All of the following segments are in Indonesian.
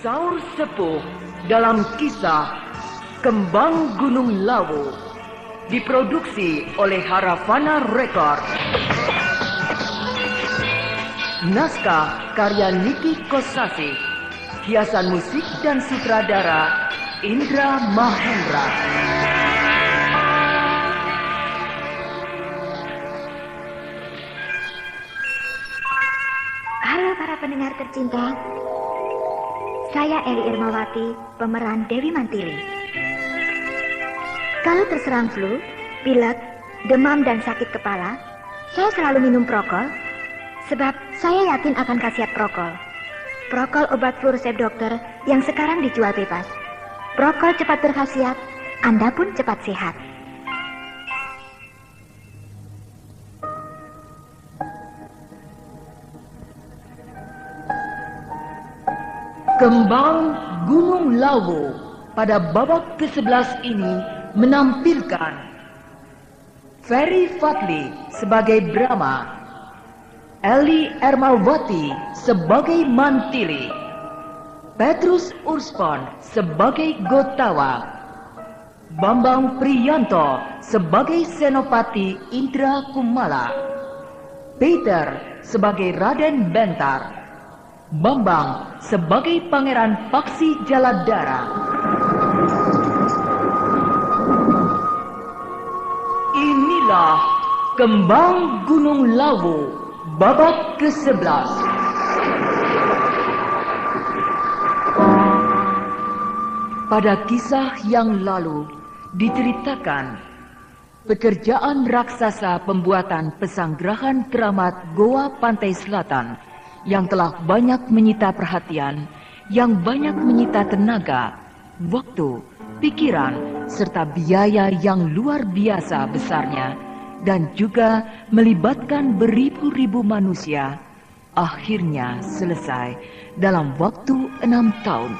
Saur sepuh dalam kisah Kembang Gunung Lawu diproduksi oleh Haravana Record. Naskah karya Niki Kosasi, hiasan musik dan sutradara Indra Mahendra. Halo para pendengar tercinta, saya Eli Irmawati, pemeran Dewi Mantili. Kalau terserang flu, pilek, demam dan sakit kepala, saya selalu minum Prokol, sebab saya yakin akan khasiat Prokol. Prokol obat flu resep dokter yang sekarang dijual bebas. Prokol cepat berkhasiat, Anda pun cepat sehat. Kembang Gunung Lawu pada babak ke-11 ini menampilkan Ferry Fadli sebagai Brahma, Eli Ermawati sebagai Mantili, Petrus Urspon sebagai Gotawa, Bambang Priyanto sebagai Senopati Indra Kumala, Peter sebagai Raden Bentar, Bambang sebagai Pangeran Paksi Jaladara. Inilah Kembang Gunung Lawu babak ke-11. Pada kisah yang lalu diceritakan pekerjaan raksasa pembuatan pesanggrahan keramat Goa Pantai Selatan yang telah banyak menyita perhatian, yang banyak menyita tenaga, waktu, pikiran, serta biaya yang luar biasa besarnya, dan juga melibatkan beribu-ribu manusia, akhirnya selesai dalam waktu 6 tahun.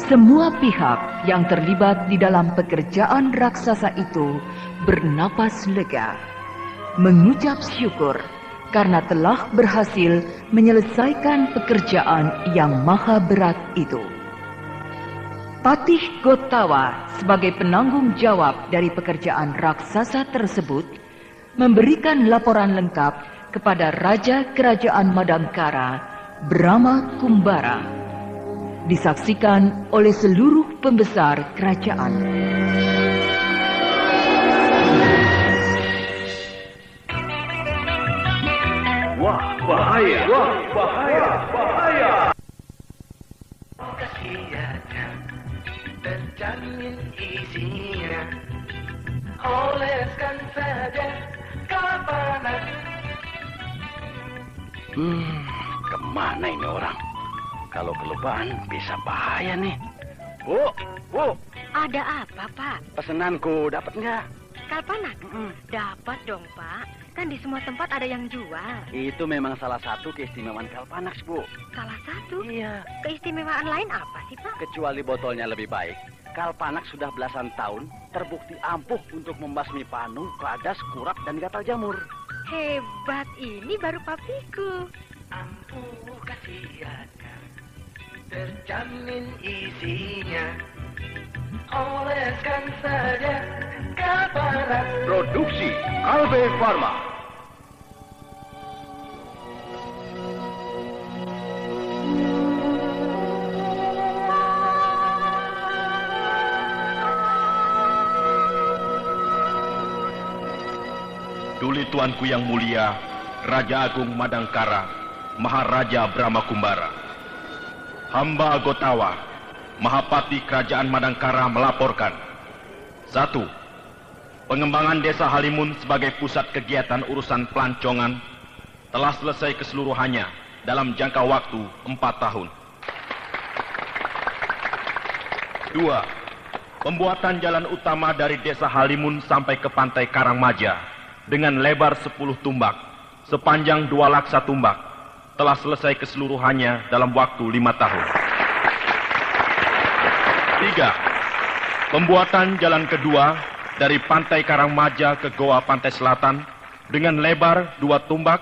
Semua pihak yang terlibat di dalam pekerjaan raksasa itu bernapas lega, mengucap syukur karena telah berhasil menyelesaikan pekerjaan yang maha berat itu. Patih Gotawa sebagai penanggung jawab dari pekerjaan raksasa tersebut memberikan laporan lengkap kepada Raja Kerajaan Madangkara, Brahma Kumbara. Disaksikan oleh seluruh pembesar kerajaan. Wah, bahaya! Wah, bahaya! Bahaya! Kasihannya terjamin isinya, oleskan saja kapanan. Kemana ini orang? Kalau kelupaan bisa bahaya nih. Bu, Bu. Ada apa, Pak? Pesenanku dapat nggak? Kalpanak? Dapat dong, Pak. Kan di semua tempat ada yang jual. Itu memang salah satu keistimewaan Kalpanax, Bu. Salah satu? Iya. Keistimewaan lain apa sih, Pak? Kecuali botolnya lebih baik. Kalpanax sudah belasan tahun terbukti ampuh untuk membasmi panu, kadas, kurap, dan gatal jamur. Hebat, ini baru papiku. Ampuh kasihannya terjamin isinya, oleskan saja kapanan. Produksi Kalbe Pharma. Duli tuanku yang mulia, Raja Agung Madangkara, Maharaja Brahma Kumbara. Hamba Gotawa, Mahapati Kerajaan Madangkara melaporkan. 1. Pengembangan Desa Halimun sebagai pusat kegiatan urusan pelancongan telah selesai keseluruhannya dalam jangka waktu 4 tahun. 2. Pembuatan jalan utama dari Desa Halimun sampai ke Pantai Karangmaja dengan lebar 10 tumbak, sepanjang 2 laksa tumbak, telah selesai keseluruhannya dalam waktu 5 tahun. 3. Pembuatan jalan kedua dari Pantai Karangmaja ke Goa Pantai Selatan dengan lebar 2 tumbak,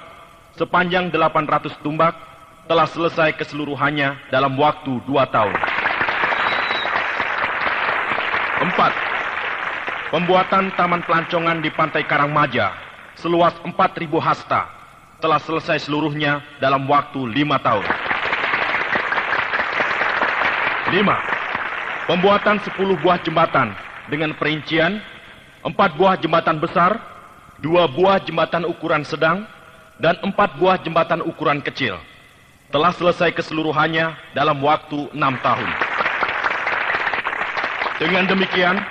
sepanjang 800 tumbak telah selesai keseluruhannya dalam waktu 2 tahun. 4. Pembuatan taman pelancongan di Pantai Karangmaja seluas 4.000 hasta telah selesai seluruhnya dalam waktu 5 tahun. 5. Pembuatan 10 buah jembatan dengan perincian 4 buah jembatan besar, 2 buah jembatan ukuran sedang, dan 4 buah jembatan ukuran kecil telah selesai keseluruhannya dalam waktu 6 tahun. Dengan demikian,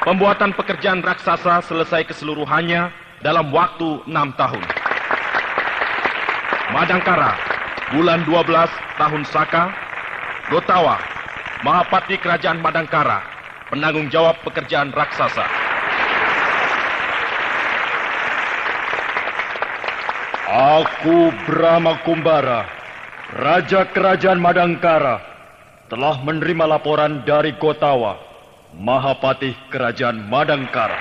pembuatan pekerjaan raksasa selesai keseluruhannya dalam waktu 6 tahun. Madangkara, bulan 12 tahun Saka, Gotawa, Mahapati Kerajaan Madangkara, penanggung jawab pekerjaan raksasa. Aku Brahma Kumbara, Raja Kerajaan Madangkara, telah menerima laporan dari Gotawa, Mahapati Kerajaan Madangkara.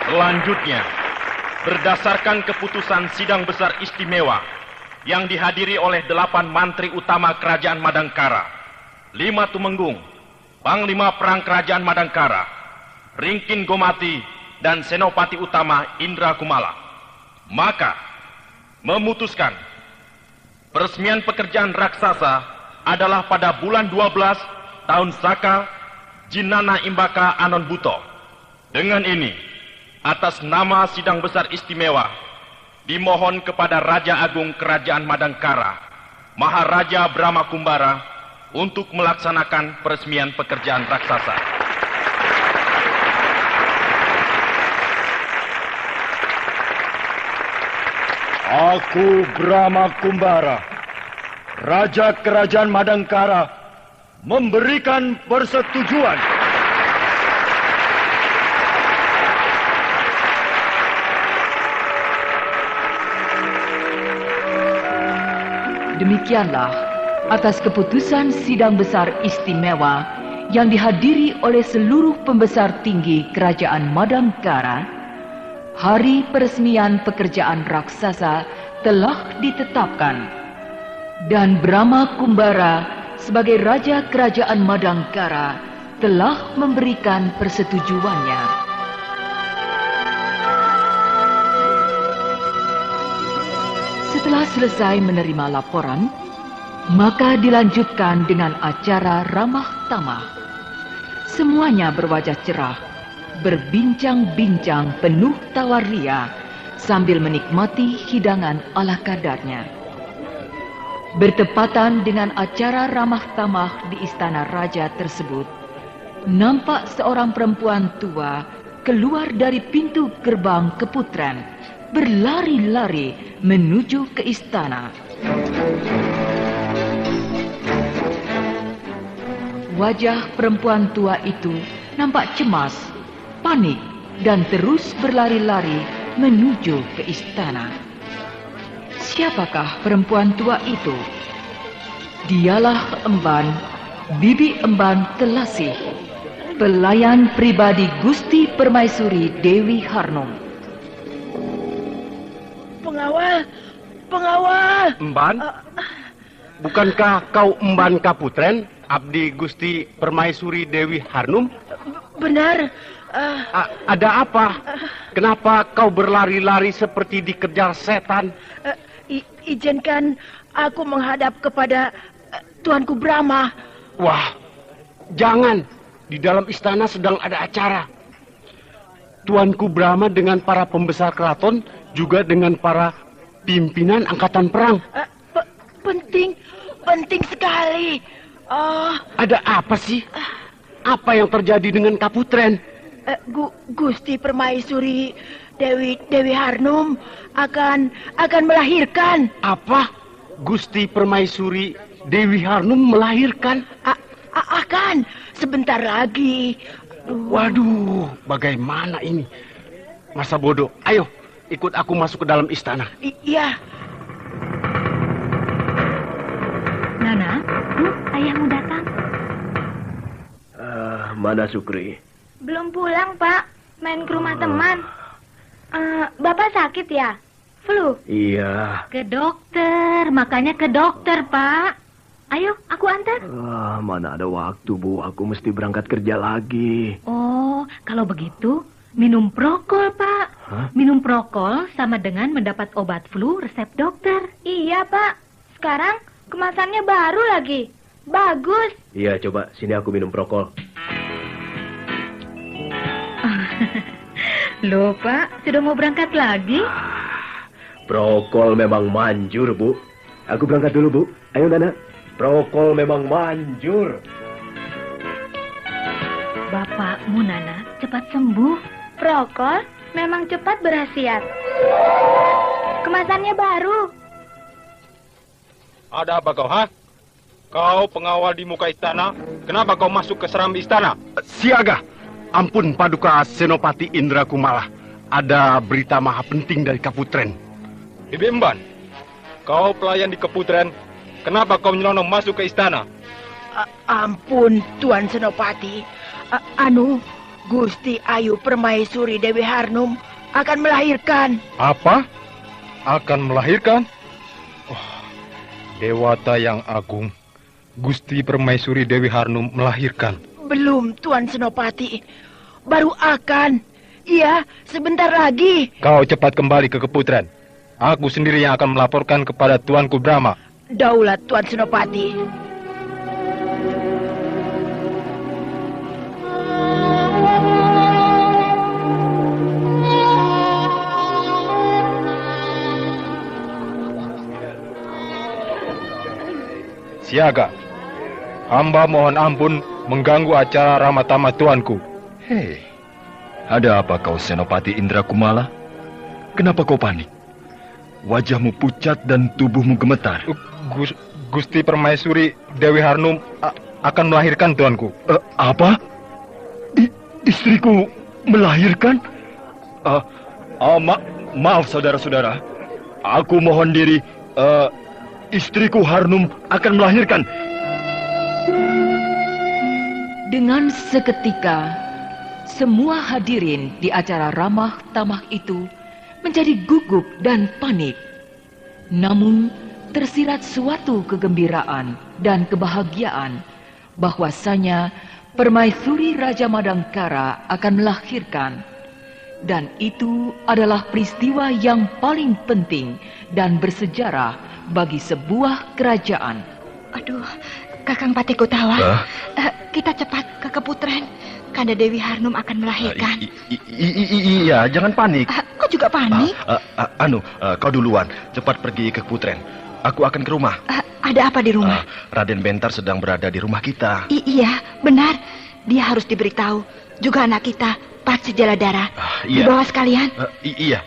Selanjutnya, berdasarkan keputusan Sidang Besar Istimewa yang dihadiri oleh 8 mantri utama Kerajaan Madangkara, 5 Tumenggung, Panglima Perang Kerajaan Madangkara, Ringkin Gomati, dan Senopati Utama Indra Kumala, maka memutuskan peresmian pekerjaan raksasa adalah pada bulan 12 tahun Saka, Jinana Imbaka Anon Buto. Dengan ini, atas nama Sidang Besar Istimewa, dimohon kepada Raja Agung Kerajaan Madangkara, Maharaja Brahma Kumbara, untuk melaksanakan peresmian pekerjaan raksasa. Aku Brahma Kumbara, Raja Kerajaan Madangkara, memberikan persetujuan. Demikianlah atas keputusan Sidang Besar Istimewa yang dihadiri oleh seluruh pembesar tinggi Kerajaan Madangkara, hari peresmian pekerjaan raksasa telah ditetapkan dan Brahma Kumbara sebagai Raja Kerajaan Madangkara telah memberikan persetujuannya. Setelah selesai menerima laporan, maka dilanjutkan dengan acara ramah tamah. Semuanya berwajah cerah, berbincang-bincang penuh tawar ria sambil menikmati hidangan ala kadarnya. Bertepatan dengan acara ramah tamah di istana raja tersebut, nampak seorang perempuan tua keluar dari pintu gerbang keputren, berlari-lari menuju ke istana. Wajah perempuan tua itu nampak cemas, panik, dan terus berlari-lari menuju ke istana. Siapakah perempuan tua itu? Dialah Emban, Bibi Emban Telasih, pelayan pribadi Gusti Permaisuri Dewi Harnum. Pengawal. Emban? Bukankah kau Emban Kaputren, abdi Gusti Permaisuri Dewi Harnum? Benar. Ada apa? Kenapa kau berlari-lari seperti dikejar setan? Izinkan aku menghadap kepada Tuanku Brahma. Wah, jangan. Di dalam istana sedang ada acara. Tuanku Brahma dengan para pembesar keraton, juga dengan para pimpinan angkatan perang. Penting sekali. Ada apa sih? Apa yang terjadi dengan Kaputren? Gusti Permaisuri Dewi Harnum akan melahirkan. Apa? Gusti Permaisuri Dewi Harnum melahirkan? Akan sebentar lagi. Waduh, bagaimana ini? Masa bodoh. Ayo, ikut aku masuk ke dalam istana. Iya. Nana, ayahmu datang. Mana Sukri? Belum pulang, Pak. Main ke rumah teman. Bapak sakit ya? flu? Iya. Ke dokter, makanya ke dokter, Pak. Ayo, aku antar. Mana ada waktu, Bu. Aku mesti berangkat kerja lagi. Oh, kalau begitu, minum Prokol, Pak. Hah? Minum Prokol sama dengan mendapat obat flu resep dokter. Iya, Pak. Sekarang kemasannya baru lagi. Bagus. Iya, coba. Sini aku minum Prokol. Loh, Pak, sudah mau berangkat lagi? Prokol memang manjur, Bu. Aku berangkat dulu, Bu. Ayo, Nana. Prokol memang manjur. Bapakmu, Nana, cepat sembuh. Prokol memang cepat berkhasiat. Kemasannya baru. Ada apa kau, ha? Kau pengawal di muka istana, kenapa kau masuk ke serambi istana? Siaga. Ampun, Paduka Senopati Indra Kumala. Ada berita maha penting dari Kaputren. Bibi Emban, kau pelayan di Keputren, kenapa kau nyelonong masuk ke istana? Ampun, Tuan Senopati. Gusti Ayu Permaisuri Dewi Harnum akan melahirkan. Apa? Akan melahirkan? Oh, Dewata yang agung, Gusti Permaisuri Dewi Harnum melahirkan. Belum, Tuan Senopati. Baru akan. Iya, sebentar lagi. Kau cepat kembali ke Keputren. Aku sendiri yang akan melaporkan kepada Tuanku Brahma. Daulat, Tuan Senopati. Siaga, hamba mohon ampun mengganggu acara Ramatama Tuanku. Hei, ada apa kau Senopati Indra Kumala? Kenapa kau panik? Wajahmu pucat dan tubuhmu gemetar. Gusti Permaisuri Dewi Harnum akan melahirkan Tuanku. Apa? Istriku melahirkan? Maaf saudara-saudara. Aku mohon diri. Istriku Harnum akan melahirkan. Dengan seketika, semua hadirin di acara ramah tamah itu menjadi gugup dan panik. Namun, tersirat suatu kegembiraan dan kebahagiaan bahwasanya Permaisuri Raja Madangkara akan melahirkan. Dan itu adalah peristiwa yang paling penting dan bersejarah bagi sebuah kerajaan. Aduh, Kakang Patih Kotawa, kita cepat ke Keputren. Kanda Dewi Harnum akan melahirkan. Iya, jangan panik. Kok juga panik? Kau duluan. Cepat pergi ke Keputren. Aku akan ke rumah. Ada apa di rumah? Raden Bentar sedang berada di rumah kita. Iya, benar. Dia harus diberitahu. Juga anak kita, Patsi Jaladara. Iya. Dibawa sekalian. Iya.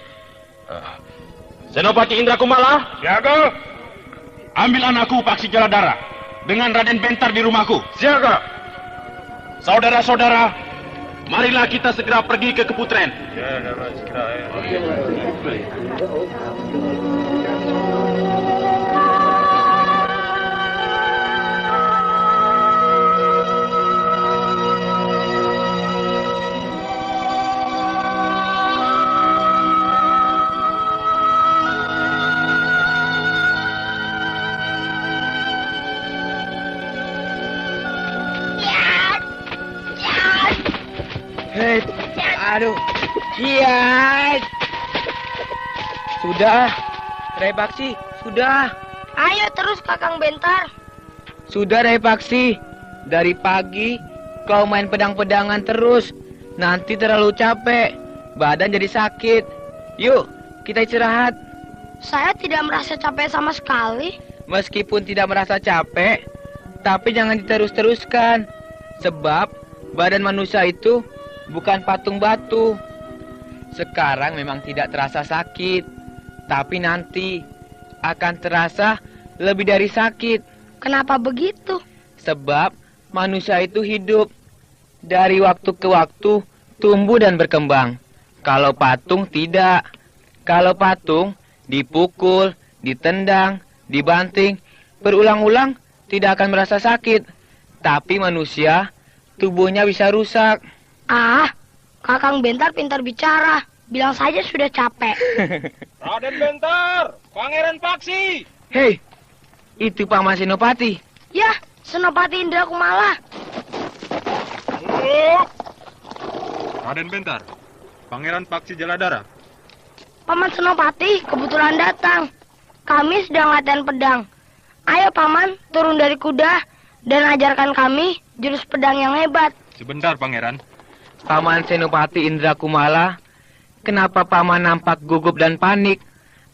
Senopati Indra Kumala, siaga. Ambil anakku Paksi Jaladara dengan Raden Bentar di rumahku. Siaga. Saudara-saudara, marilah kita segera pergi ke Keputren. Aduh, iya. Sudah, Rai Paksi, sudah. Ayo terus Kakang Bentar. Sudah Rai Paksi. Dari pagi kau main pedang-pedangan terus. Nanti terlalu capek, badan jadi sakit. Yuk, kita istirahat. Saya tidak merasa capek sama sekali. Meskipun tidak merasa capek, tapi jangan diterus-teruskan. Sebab badan manusia itu bukan patung batu. Sekarang memang tidak terasa sakit, tapi nanti akan terasa lebih dari sakit. Kenapa begitu? Sebab manusia itu hidup. Dari waktu ke waktu tumbuh dan berkembang. Kalau patung tidak. Kalau patung dipukul, ditendang, dibanting, berulang-ulang tidak akan merasa sakit. Tapi manusia tubuhnya bisa rusak. Kakang Bentar pintar bicara. Bilang saja sudah capek. Raden Bentar, Pangeran Paksi. Hei, itu Paman Senopati. Ya, Senopati Indra Kumala. Raden Bentar, Pangeran Paksi Jaladara. Paman Senopati kebetulan datang. Kami sedang latihan pedang. Ayo Paman, turun dari kuda dan ajarkan kami jurus pedang yang hebat. Sebentar, Pangeran. Paman Senopati Indra Kumala, kenapa Paman nampak gugup dan panik?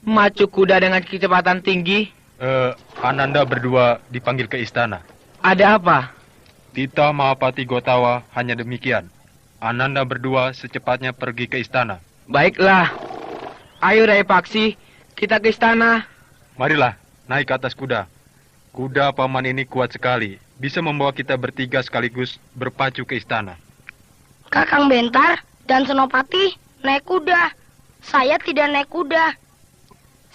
Memacu kuda dengan kecepatan tinggi. Ananda berdua dipanggil ke istana. Ada apa? Tita Mahapati Gotawa hanya demikian. Ananda berdua secepatnya pergi ke istana. Baiklah. Ayo Rai Paksi, kita ke istana. Marilah, naik ke atas kuda. Kuda paman ini kuat sekali. Bisa membawa kita bertiga sekaligus berpacu ke istana. Kakang Bentar dan Senopati naik kuda. Saya tidak naik kuda.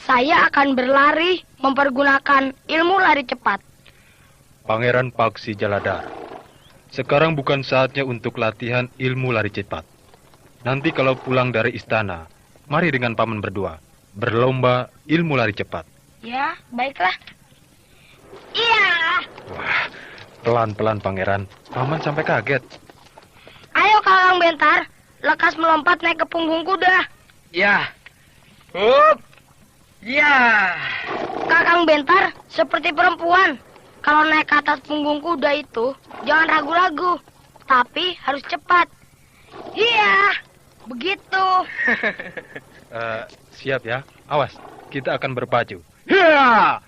Saya akan berlari mempergunakan ilmu lari cepat. Pangeran Paksi Jaladara, sekarang bukan saatnya untuk latihan ilmu lari cepat. Nanti kalau pulang dari istana, mari dengan paman berdua berlomba ilmu lari cepat. Ya, baiklah. Iya. Wah, pelan-pelan pangeran. Paman sampai kaget. Ayo Kakang Bentar, lekas melompat naik ke punggung kuda. Ya. Hup. Ya. Kakang Bentar seperti perempuan. Kalau naik ke atas punggung kuda itu, jangan ragu-ragu. Tapi harus cepat. Iya, begitu. Siap ya. Awas, kita akan berpacu. Ya.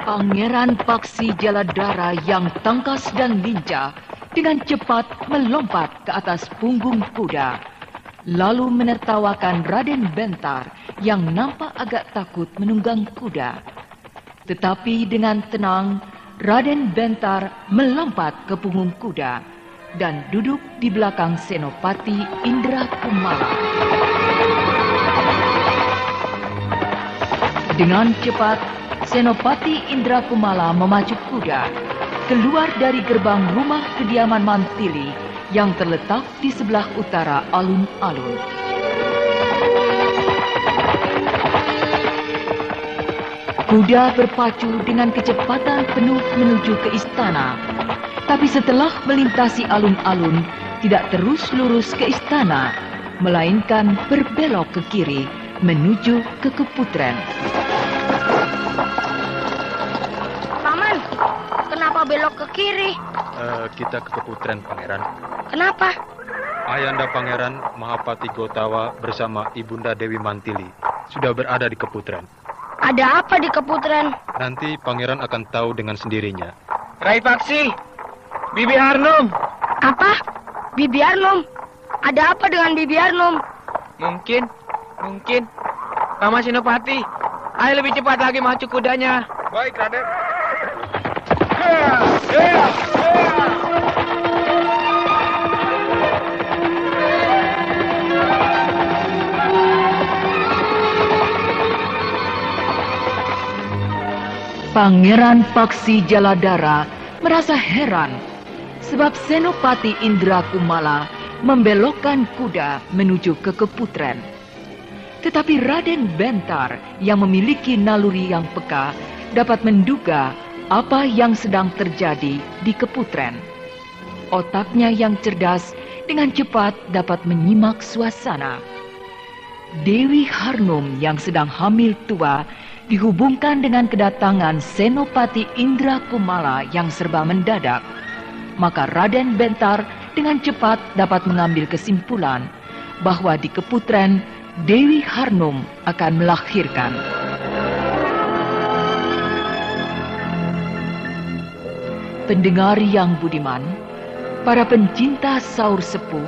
Pangeran Paksi Jaladara yang tangkas dan lincah dengan cepat melompat ke atas punggung kuda, lalu menertawakan Raden Bentar yang nampak agak takut menunggang kuda. Tetapi dengan tenang, Raden Bentar melompat ke punggung kuda dan duduk di belakang Senopati Indra Kumala. Dengan cepat, Senopati Indra Kumala memacu kuda keluar dari gerbang rumah kediaman Mantili yang terletak di sebelah utara alun-alun. Kuda berpacu dengan kecepatan penuh menuju ke istana. Tapi setelah melintasi alun-alun, tidak terus lurus ke istana, melainkan berbelok ke kiri menuju ke Keputren. Paman, kenapa belok ke kiri? Kita ke Keputren, Pangeran. Kenapa? Ayahanda Pangeran Mahapati Gotawa bersama Ibunda Dewi Mantili sudah berada di Keputren. Ada apa di Keputren? Nanti Pangeran akan tahu dengan sendirinya. Rai Paksi, Bibi Harnum. Apa? Bibi Harnum? Ada apa dengan Bibi Harnum? Mungkin. Paman Senopati, ayo lebih cepat lagi maju kudanya. Baik, Raden. Pangeran Paksi Jaladara merasa heran sebab Senopati Indra Kumala membelokkan kuda menuju ke Keputren. Tetapi Raden Bentar yang memiliki naluri yang peka dapat menduga apa yang sedang terjadi di Keputren. Otaknya yang cerdas dengan cepat dapat menyimak suasana. Dewi Harnum yang sedang hamil tua dihubungkan dengan kedatangan Senopati Indra Kumala yang serba mendadak. Maka Raden Bentar dengan cepat dapat mengambil kesimpulan bahwa di Keputren Dewi Harnum akan melahirkan. Pendengar yang budiman, para pencinta saur sepuh,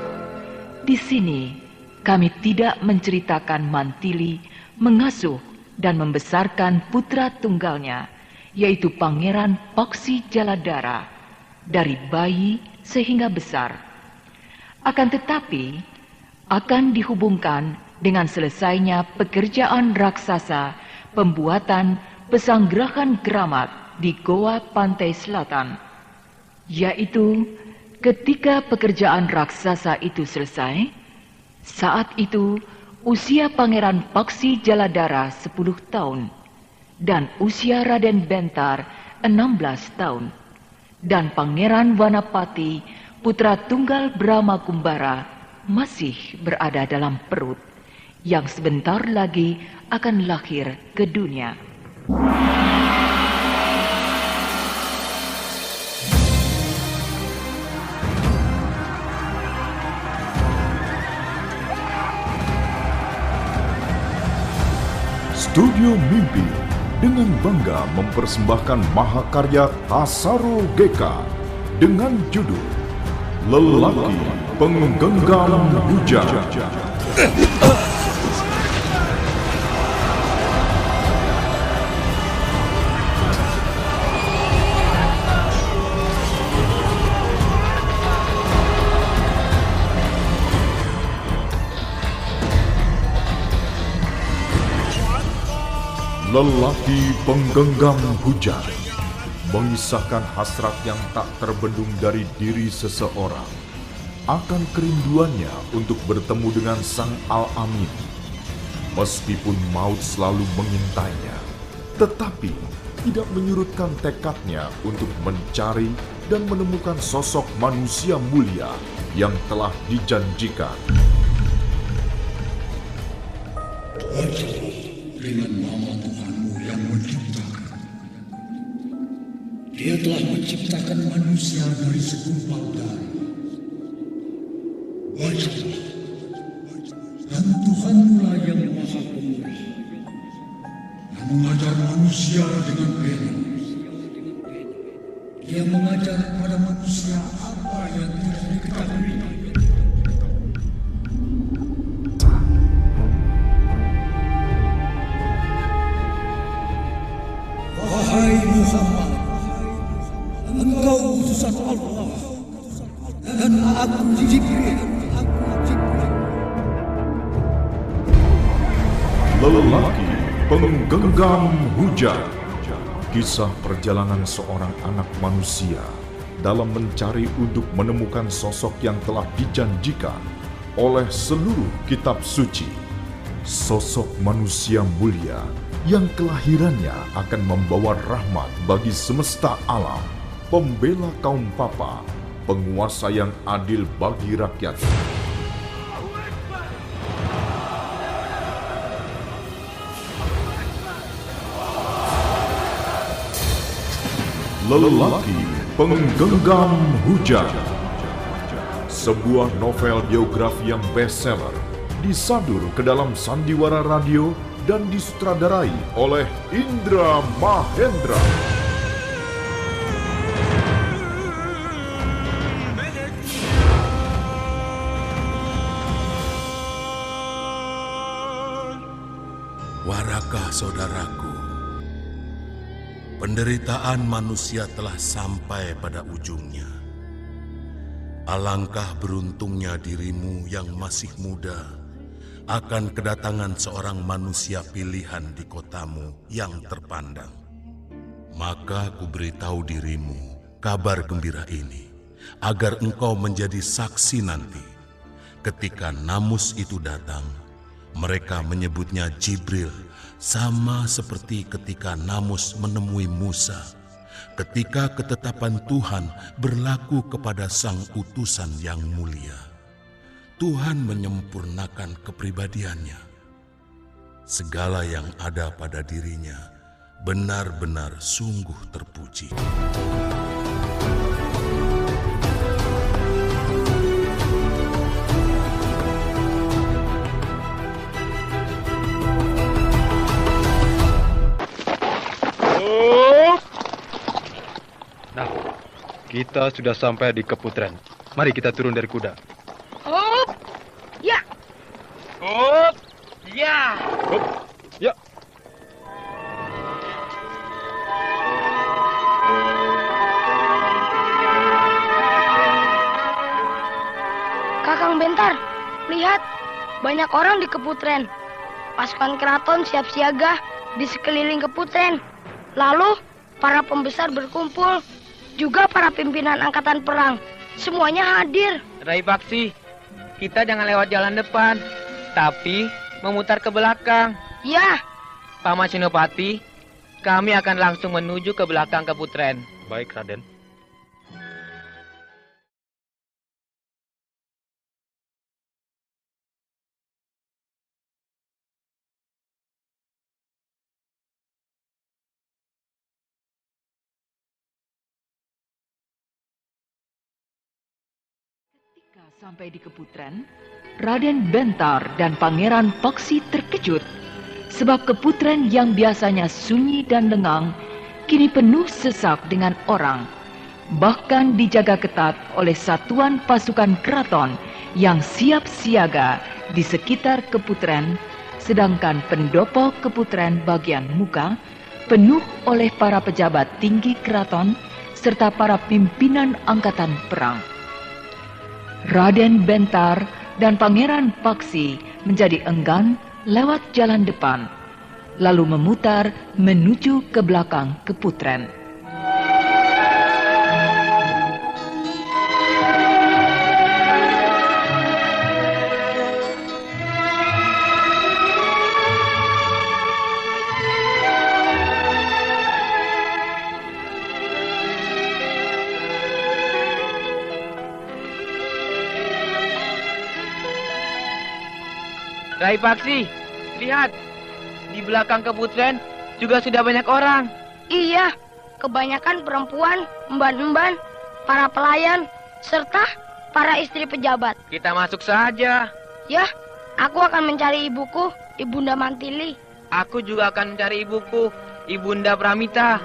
di sini kami tidak menceritakan Mantili mengasuh dan membesarkan putra tunggalnya, yaitu Pangeran Paksi Jaladara, dari bayi sehingga besar. Akan tetapi, akan dihubungkan dengan selesainya pekerjaan raksasa pembuatan pesanggerahan keramat di Goa Pantai Selatan, yaitu ketika pekerjaan raksasa itu selesai, Saat itu, usia Pangeran Paksi Jaladara 10 tahun, dan usia Raden Bentar 16 tahun, dan Pangeran Wanapati, putra tunggal Brahma Kumbara, masih berada dalam perut, yang sebentar lagi akan lahir ke dunia. Studio Mimpi dengan bangga mempersembahkan mahakarya Tasaro Geka dengan judul Lelaki Penggenggam Hujan. Lelaki Penggenggam Hujan mengisahkan hasrat yang tak terbendung dari diri seseorang akan kerinduannya untuk bertemu dengan Sang Al-Amin. Meskipun maut selalu mengintainya, tetapi tidak menyurutkan tekadnya untuk mencari dan menemukan sosok manusia mulia yang telah dijanjikan. Dengan nama Tuhanmu yang menciptakan. Dia telah menciptakan manusia dari segumpal darah. Bacalah, dan Tuhanmu lah yang maha pemurah, yang mengajar manusia dengan benar. Dia mengajar kepada manusia apa yang tidak diketahui. Wahai Muhammad, engkau utusan Allah, dan aku Jibril. Lelaki Penggenggam Hujan. Kisah perjalanan seorang anak manusia dalam mencari untuk menemukan sosok yang telah dijanjikan oleh seluruh kitab suci. Sosok manusia mulia yang kelahirannya akan membawa rahmat bagi semesta alam, pembela kaum papa, penguasa yang adil bagi rakyat. Lelaki Penggenggam Hujan. Sebuah novel biografi yang bestseller disadur ke dalam sandiwara radio dan disutradarai oleh Indra Mahendra. Warakah saudaraku, penderitaan manusia telah sampai pada ujungnya. Alangkah beruntungnya dirimu yang masih muda akan kedatangan seorang manusia pilihan di kotamu yang terpandang. Maka kuberitahu dirimu kabar gembira ini, agar engkau menjadi saksi nanti. Ketika Namus itu datang, mereka menyebutnya Jibril, sama seperti ketika Namus menemui Musa, ketika ketetapan Tuhan berlaku kepada sang utusan yang mulia. Tuhan menyempurnakan kepribadiannya. Segala yang ada pada dirinya benar-benar sungguh terpuji. Nah, kita sudah sampai di Keputren. Mari kita turun dari kuda. Hop, ya. Hop, ya. Hop, ya. Kakang Bentar, lihat, banyak orang di Keputren. Pasukan keraton siap siaga di sekeliling Keputren. Lalu, para pembesar berkumpul, juga para pimpinan angkatan perang. Semuanya hadir. Rai Paksi, kita jangan lewat jalan depan, tapi memutar ke belakang. Ya. Paman Senopati, kami akan langsung menuju ke belakang Keputren. Baik, Raden. Sampai di Keputren, Raden Bentar dan Pangeran Paksi terkejut sebab Keputren yang biasanya sunyi dan lengang kini penuh sesak dengan orang, bahkan dijaga ketat oleh satuan pasukan keraton yang siap siaga di sekitar Keputren, sedangkan pendopo Keputren bagian muka penuh oleh para pejabat tinggi keraton serta para pimpinan angkatan perang. Raden Bentar dan Pangeran Paksi menjadi enggan lewat jalan depan, lalu memutar menuju ke belakang Keputren. Rai Paksi, lihat. Di belakang Keputren juga sudah banyak orang. Iya, kebanyakan perempuan, emban-emban, para pelayan, serta para istri pejabat. Kita masuk saja. Ya, aku akan mencari ibuku, Ibunda Mantili. Aku juga akan mencari ibuku, Ibunda Pramita.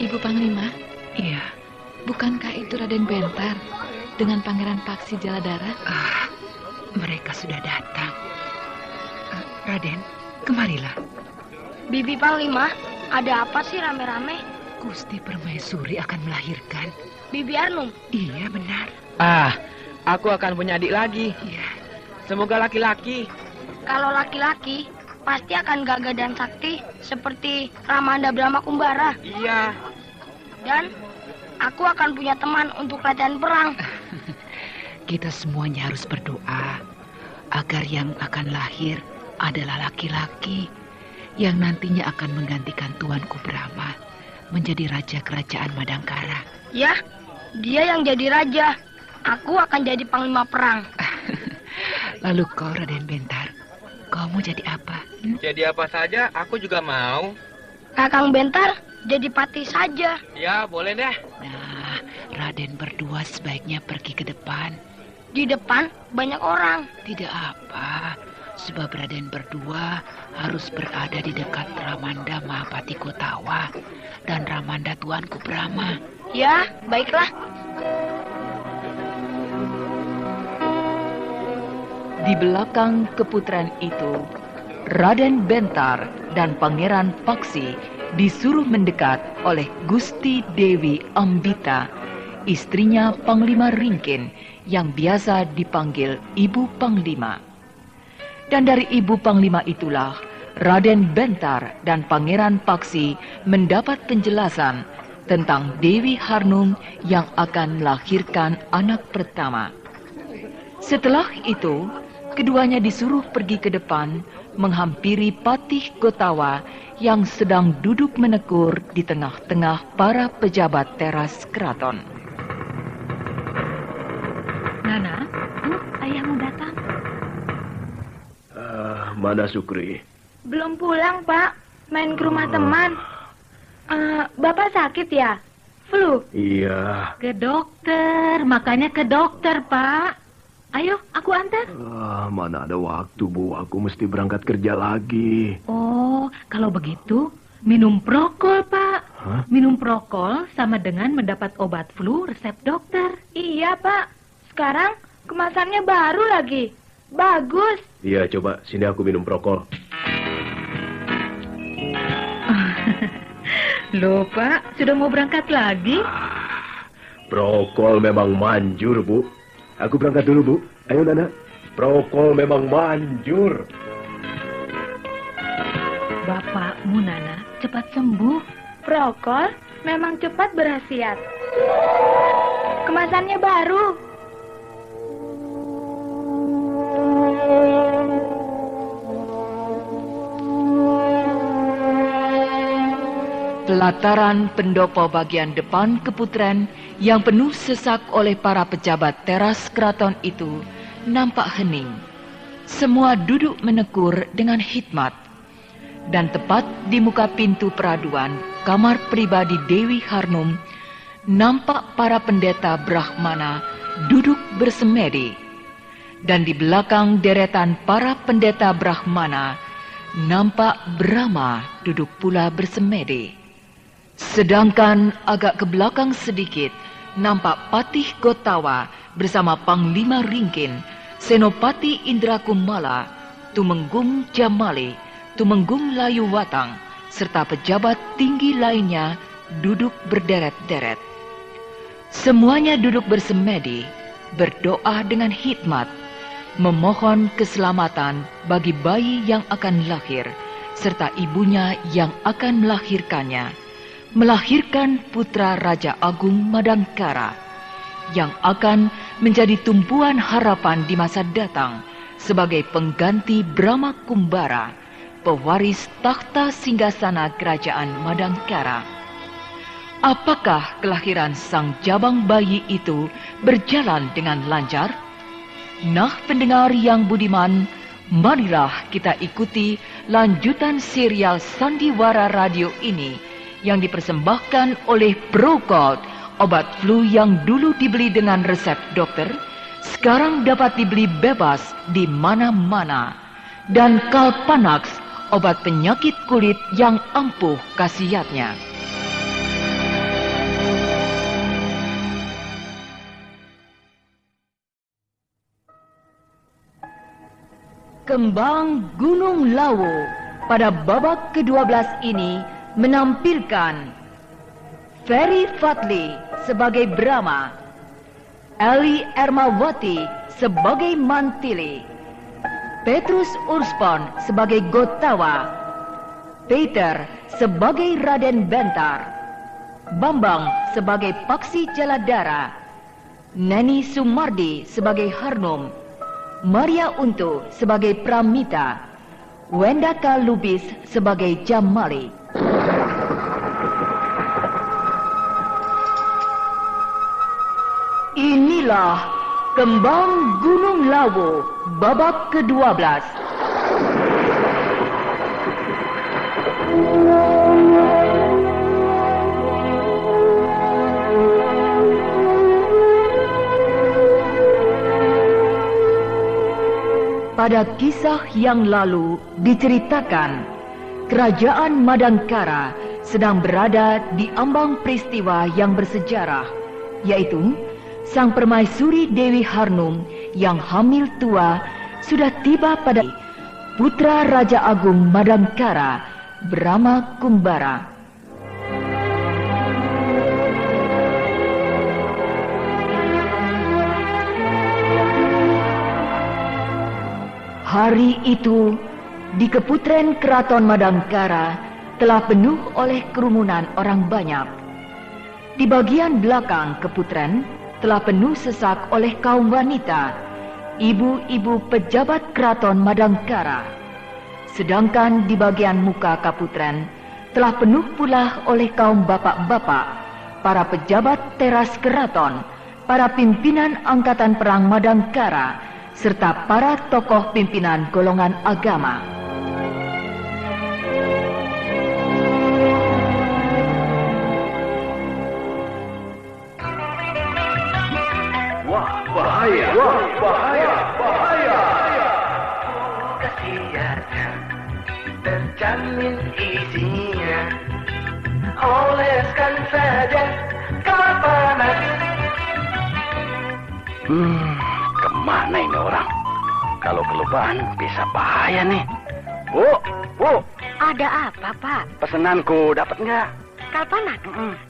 Ibu Panglima? Iya. Bukankah itu Raden Bentar dengan Pangeran Paksi Jaladara? Mereka sudah datang. Raden, kemarilah. Bibi Panglima, ada apa sih rame-rame? Gusti Permaisuri akan melahirkan. Bibi Arnum? Iya, benar. Aku akan punya adik lagi. Iya. Semoga laki-laki. Kalau laki-laki, pasti akan gagah dan sakti seperti Ramanda Brahma Kumbara. Iya. Dan aku akan punya teman untuk latihan perang. Kita semuanya harus berdoa agar yang akan lahir adalah laki-laki yang nantinya akan menggantikan Tuanku Brahma menjadi raja kerajaan Madangkara. Ya, dia yang jadi raja. Aku akan jadi panglima perang. Lalu kau, Raden Bentar, kau mau jadi apa? Jadi apa saja, aku juga mau. Kakang Bentar jadi patih saja. Ya, boleh deh. Nah, Raden berdua sebaiknya pergi ke depan. Di depan banyak orang. Tidak apa, sebab Raden berdua harus berada di dekat Ramanda Mahapati Gotawa dan Ramanda Tuanku Brahma. Ya, baiklah. Di belakang Keputren itu, Raden Bentar dan Pangeran Paksi disuruh mendekat oleh Gusti Dewi Ambita, istrinya Panglima Ringkin yang biasa dipanggil Ibu Panglima. Dan dari Ibu Panglima itulah Raden Bentar dan Pangeran Paksi mendapat penjelasan tentang Dewi Harnum yang akan melahirkan anak pertama. Setelah itu, keduanya disuruh pergi ke depan menghampiri Patih Gotawa yang sedang duduk menekur di tengah-tengah para pejabat teras keraton. Nana, ayahmu datang. Mana Sukri? Belum pulang, Pak. Main ke rumah teman. Bapak sakit ya? Flu? Iya. Ke dokter, makanya ke dokter, Pak. Ayo, aku antar. Mana ada waktu, Bu. Aku mesti berangkat kerja lagi. Oh, kalau begitu, minum prokol, Pak. Hah? Minum prokol sama dengan mendapat obat flu resep dokter. Iya, Pak. Sekarang kemasannya baru lagi. Bagus. Iya, coba. Sini aku minum prokol. Loh, Pak, sudah mau berangkat lagi? Prokol memang manjur, Bu. Aku berangkat dulu, Bu. Ayo, Nana. Prokol memang manjur. Bapakmu, Nana, cepat sembuh. Prokol memang cepat berkhasiat. Kemasannya baru. Pelataran pendopo bagian depan keputren yang penuh sesak oleh para pejabat teras keraton itu nampak hening. Semua duduk menekur dengan hikmat. Dan tepat di muka pintu peraduan kamar pribadi Dewi Harnum, nampak para pendeta Brahmana duduk bersemedi. Dan di belakang deretan para pendeta Brahmana, nampak Brahma duduk pula bersemedi. Sedangkan agak ke belakang sedikit, nampak Patih Gotawa bersama Panglima Ringkin, Senopati Indrakumala, Tumenggung Jamali, Tumenggung Layu Watang, serta pejabat tinggi lainnya duduk berderet-deret. Semuanya duduk bersemedi, berdoa dengan hikmat, memohon keselamatan bagi bayi yang akan lahir, serta ibunya yang akan melahirkan putra Raja Agung Madangkara, yang akan menjadi tumpuan harapan di masa datang sebagai pengganti Brahma Kumbara, pewaris takhta singgasana kerajaan Madangkara. Apakah kelahiran sang jabang bayi itu berjalan dengan lancar? Nah, pendengar yang budiman, marilah kita ikuti lanjutan serial Sandiwara Radio ini yang dipersembahkan oleh Prokol, obat flu yang dulu dibeli dengan resep dokter, sekarang dapat dibeli bebas di mana-mana. Dan Kalpanax, obat penyakit kulit yang ampuh khasiatnya. Kembang Gunung Lawu pada babak ke-12 ini menampilkan Ferry Fadli sebagai Brahma, Eli Ermawati sebagai Mantili, Petrus Urspon sebagai Gotawa, Peter sebagai Raden Bentar, Bambang sebagai Paksi Jaladara, Neni Sumardi sebagai Harnum, Maria Untu sebagai Pramita, Wendaka Lubis sebagai Jamali. Inilah Kembang Gunung Lawu babak ke-12. Pada kisah yang lalu diceritakan, kerajaan Madangkara sedang berada di ambang peristiwa yang bersejarah, yaitu sang permaisuri Dewi Harnum yang hamil tua sudah tiba pada putra Raja Agung Madangkara, Brahma Kumbara. Hari itu, di keputren Keraton Madangkara telah penuh oleh kerumunan orang banyak. Di bagian belakang keputren telah penuh sesak oleh kaum wanita, ibu-ibu pejabat Keraton Madangkara. Sedangkan di bagian muka kaputren telah penuh pula oleh kaum bapak-bapak, para pejabat teras keraton, para pimpinan angkatan perang Madangkara, serta para tokoh pimpinan golongan agama. Wah, bahaya! Wah, bahaya! Bahaya! Khasiatnya terjamin isinya. Oleskan saja Kalpanax. Kemana ini orang? Kalau kelupaan bisa bahaya nih. Bu. Ada apa, Pak? Pesenanku dapat nggak? Kalpanax?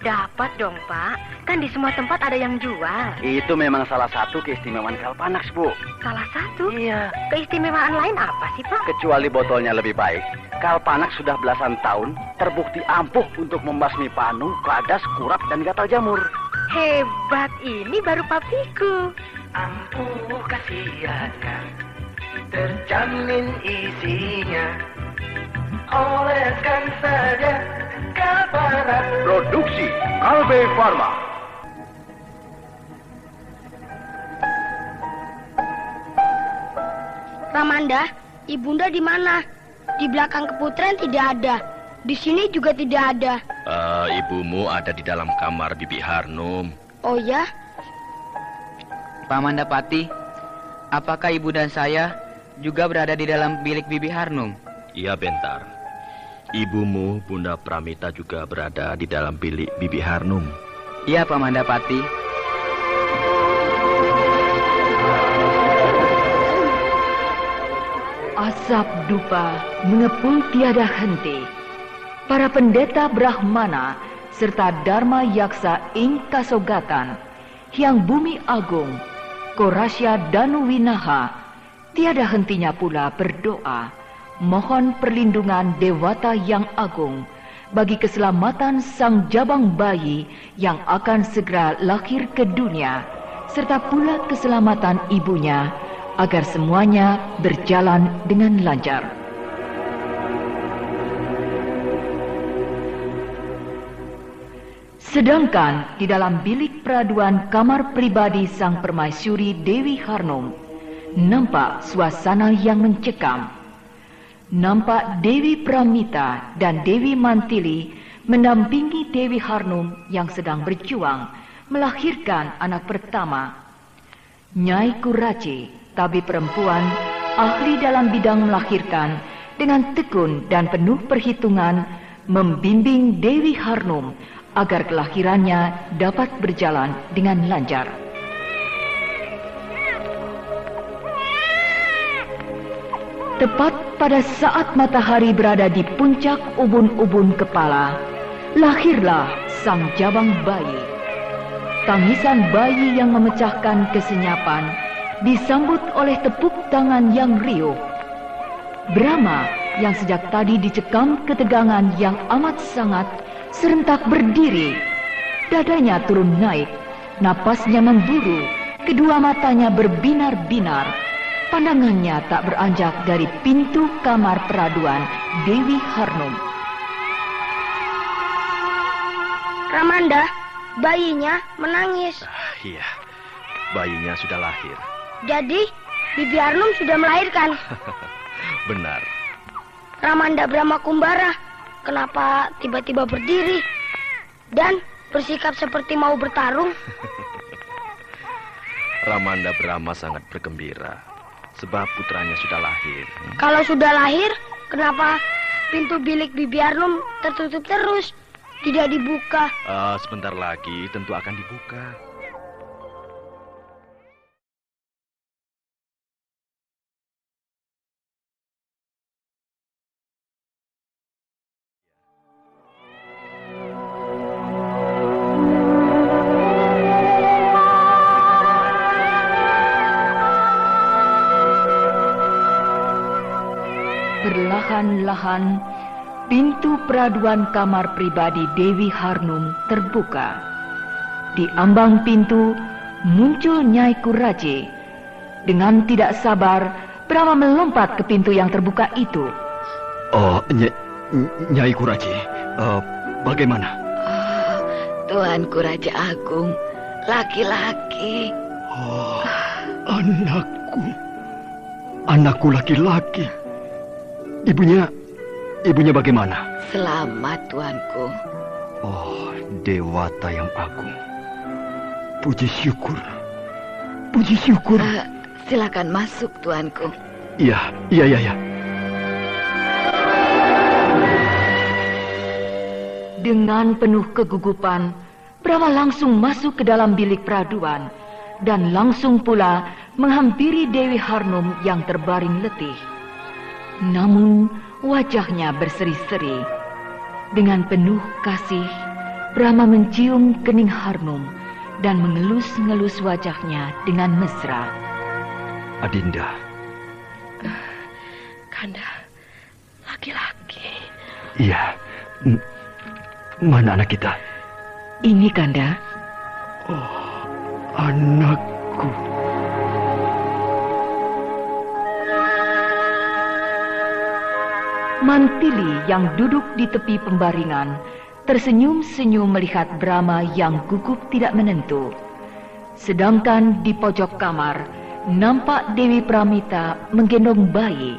Dapat dong, Pak. Kan di semua tempat ada yang jual. Itu memang salah satu keistimewaan Kalpanax, Bu. Salah satu? Iya. Keistimewaan lain apa sih, Pak? Kecuali botolnya lebih baik, Kalpanax sudah belasan tahun terbukti ampuh untuk membasmi panu, kadas, kurap, dan gatal jamur. Hebat, ini baru papiku. Ampuh khasiatnya, terjamin isinya. Oleskan saja Kalpanax. Produksi Kalbe Farma. Ramanda, ibunda di mana? Di belakang keputren tidak ada. Di sini juga tidak ada. Ibumu ada di dalam kamar Bibi Harnum. Oh ya? Paman Dapati, apakah ibu dan saya juga berada di dalam bilik Bibi Harnum? Iya, Bentar. Ibumu, Bunda Pramita juga berada di dalam bilik Bibi Harnum. Iya, Paman Dapati. Asap dupa mengepul tiada henti. Para pendeta Brahmana serta Dharma Yaksa ing Kasogatan, Hyang Bumi Agung, Korasya Danu Winaha, tiada hentinya pula berdoa, mohon perlindungan Dewata yang agung bagi keselamatan sang jabang bayi yang akan segera lahir ke dunia, serta pula keselamatan ibunya, agar semuanya berjalan dengan lancar. Sedangkan di dalam bilik peraduan kamar pribadi sang permaisuri Dewi Harnum, nampak suasana yang mencekam. Nampak Dewi Pramita dan Dewi Mantili mendampingi Dewi Harnum yang sedang berjuang melahirkan anak pertama. Nyai Kuraci, tabib perempuan, ahli dalam bidang melahirkan, dengan tekun dan penuh perhitungan membimbing Dewi Harnum agar kelahirannya dapat berjalan dengan lancar. Tepat pada saat matahari berada di puncak ubun-ubun kepala, lahirlah sang jabang bayi. Tangisan bayi yang memecahkan kesenyapan disambut oleh tepuk tangan yang riuh. Brahma yang sejak tadi dicekam ketegangan yang amat sangat serentak berdiri. Dadanya turun naik, napasnya memburu, kedua matanya berbinar-binar. Pandangannya tak beranjak dari pintu kamar peraduan Dewi Harnum. Ramanda, bayinya menangis. Iya, bayinya sudah lahir. Jadi, Bibi Harnum sudah melahirkan. Benar. Ramanda Brahma Kumbara, kenapa tiba-tiba berdiri dan bersikap seperti mau bertarung? Ramanda Brahma sangat bergembira sebab putranya sudah lahir. Kalau sudah lahir, kenapa pintu bilik Bibi Harnum tertutup terus, tidak dibuka? Sebentar lagi tentu akan dibuka. Perlahan-lahan, pintu peraduan kamar pribadi Dewi Harnum terbuka. Di ambang pintu muncul Nyai Kuraci. Dengan tidak sabar, Brahma melompat ke pintu yang terbuka itu. Nyai Kuraci, bagaimana? Tuanku Raja Agung, laki-laki. Anakku laki-laki. Ibunya bagaimana? Selamat, tuanku. Oh, Dewata yang agung. Puji syukur. Silakan masuk, tuanku. Iya. Dengan penuh kegugupan, Brahma langsung masuk ke dalam bilik peraduan dan langsung pula menghampiri Dewi Harnum yang terbaring letih. Namun wajahnya berseri-seri. Dengan penuh kasih, Brahma mencium kening Harnum dan mengelus-ngelus wajahnya dengan mesra. Adinda. Kanda, laki-laki. Iya. Mana anak kita? Ini, Kanda. Oh, anakku. Mantili yang duduk di tepi pembaringan tersenyum-senyum melihat Brahma yang gugup tidak menentu. Sedangkan di pojok kamar nampak Dewi Pramita menggendong bayi